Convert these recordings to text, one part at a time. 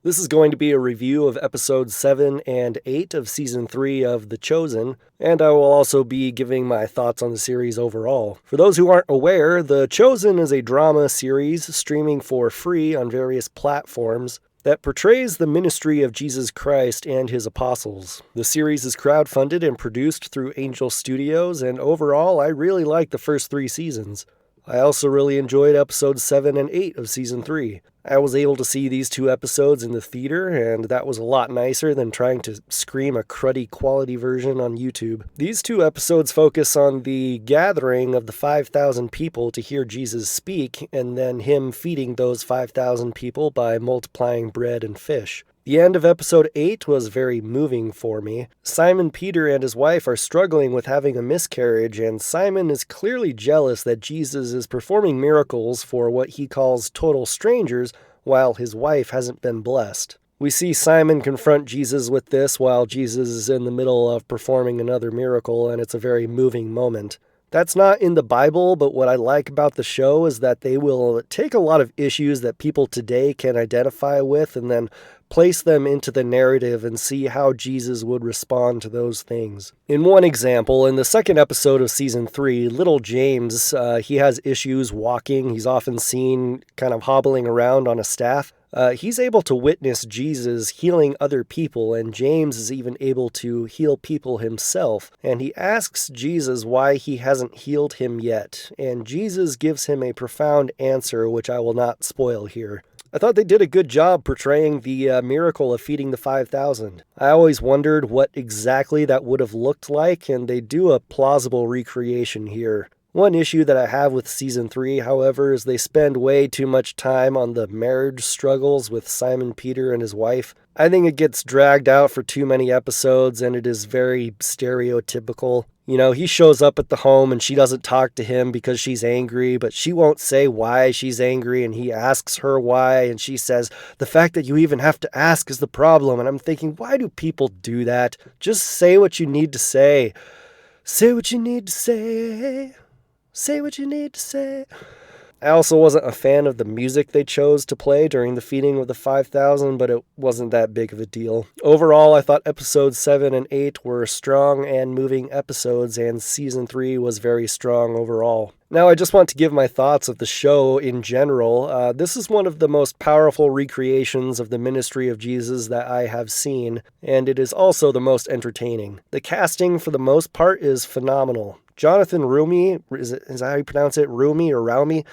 This is going to be a review of episodes 7 and 8 of season 3 of The Chosen, and I will also be giving my thoughts on the series overall. For those who aren't aware, The Chosen is a drama series streaming for free on various platforms that portrays the ministry of Jesus Christ and his apostles. The series is crowdfunded and produced through Angel Studios, and overall, I really like the first 3 seasons. I also really enjoyed episodes 7 and 8 of season 3. I was able to see these 2 episodes in the theater, and that was a lot nicer than trying to scream a cruddy quality version on YouTube. These 2 episodes focus on the gathering of the 5,000 people to hear Jesus speak, and then him feeding those 5,000 people by multiplying bread and fish. The end of episode 8 was very moving for me. Simon Peter and his wife are struggling with having a miscarriage, and Simon is clearly jealous that Jesus is performing miracles for what he calls total strangers, while his wife hasn't been blessed. We see Simon confront Jesus with this while Jesus is in the middle of performing another miracle, and it's a very moving moment. That's not in the Bible, but what I like about the show is that they will take a lot of issues that people today can identify with and then place them into the narrative and see how Jesus would respond to those things. In one example, in the second episode of season 3, little James, he has issues walking. He's often seen kind of hobbling around on a staff. He's able to witness Jesus healing other people, and James is even able to heal people himself. And he asks Jesus why he hasn't healed him yet, and Jesus gives him a profound answer, which I will not spoil here. I thought they did a good job portraying the miracle of feeding the 5,000. I always wondered what exactly that would have looked like, and they do a plausible recreation here. One issue that I have with season 3, however, is they spend way too much time on the marriage struggles with Simon Peter and his wife. I think it gets dragged out for too many episodes, and it is very stereotypical. You know, he shows up at the home and she doesn't talk to him because she's angry, but she won't say why she's angry, and he asks her why, and she says, "The fact that you even have to ask is the problem." And I'm thinking, why do people do that? Just say what you need to say. Say what you need to say. Say what you need to say. I also wasn't a fan of the music they chose to play during the feeding of the 5,000, but it wasn't that big of a deal. Overall, I thought episodes 7 and 8 were strong and moving episodes, and season 3 was very strong overall. Now, I just want to give my thoughts of the show in general. This is one of the most powerful recreations of the ministry of Jesus that I have seen, and it is also the most entertaining. The casting, for the most part, is phenomenal. Jonathan Roumie, is that how you pronounce it? Roumie or Roumie?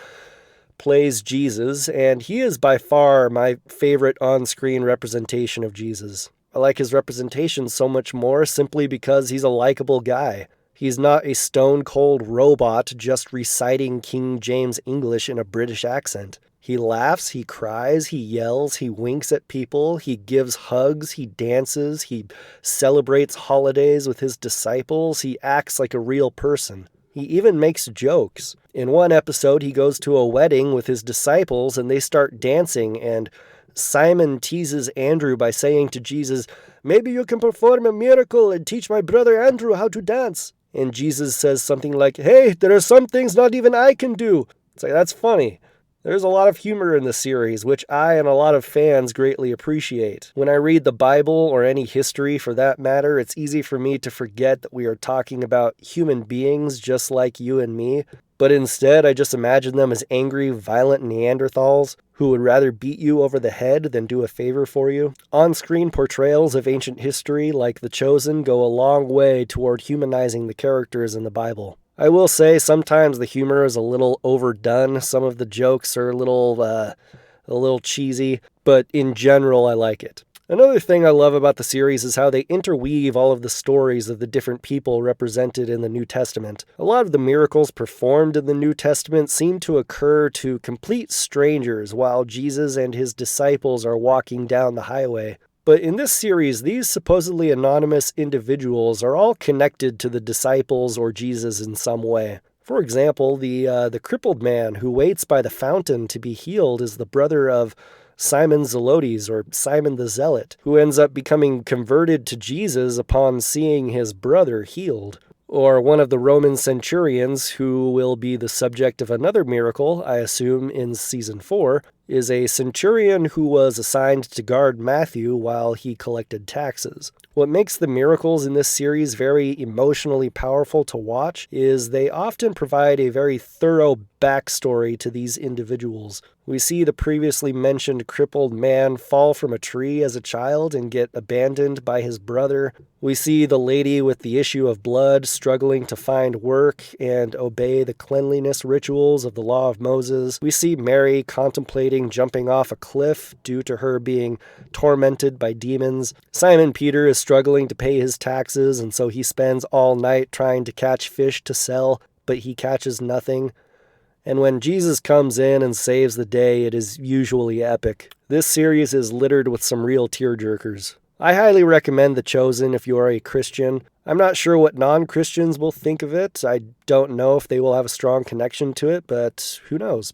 Plays Jesus, and he is by far my favorite on-screen representation of Jesus. I like his representation so much more simply because he's a likable guy. He's not a stone-cold robot just reciting King James English in a British accent. He laughs, he cries, he yells, he winks at people, he gives hugs, he dances, he celebrates holidays with his disciples, he acts like a real person. He even makes jokes. In one episode, he goes to a wedding with his disciples and they start dancing, and Simon teases Andrew by saying to Jesus, "Maybe you can perform a miracle and teach my brother Andrew how to dance." And Jesus says something like, "Hey, there are some things not even I can do." It's like, that's funny. There's a lot of humor in the series, which I and a lot of fans greatly appreciate. When I read the Bible, or any history for that matter, it's easy for me to forget that we are talking about human beings just like you and me, but instead I just imagine them as angry, violent Neanderthals who would rather beat you over the head than do a favor for you. On-screen portrayals of ancient history like The Chosen go a long way toward humanizing the characters in the Bible. I will say sometimes the humor is a little overdone. Some of the jokes are a little cheesy, but in general I like it. Another thing I love about the series is how they interweave all of the stories of the different people represented in the New Testament. A lot of the miracles performed in the New Testament seem to occur to complete strangers while Jesus and his disciples are walking down the highway. But in this series, these supposedly anonymous individuals are all connected to the disciples or Jesus in some way. For example, the crippled man who waits by the fountain to be healed is the brother of Simon Zelotes, or Simon the Zealot, who ends up becoming converted to Jesus upon seeing his brother healed. Or one of the Roman centurions, who will be the subject of another miracle, I assume, in season 4, is a centurion who was assigned to guard Matthew while he collected taxes. What makes the miracles in this series very emotionally powerful to watch is they often provide a very thorough backstory to these individuals. We see the previously mentioned crippled man fall from a tree as a child and get abandoned by his brother. We see the lady with the issue of blood struggling to find work and obey the cleanliness rituals of the law of Moses. We see Mary contemplating jumping off a cliff due to her being tormented by demons. Simon Peter is struggling to pay his taxes, and so he spends all night trying to catch fish to sell, but he catches nothing. And when Jesus comes in and saves the day, it is usually epic. This series is littered with some real tearjerkers. I highly recommend The Chosen if you are a Christian. I'm not sure what non-Christians will think of it. I don't know if they will have a strong connection to it, but who knows?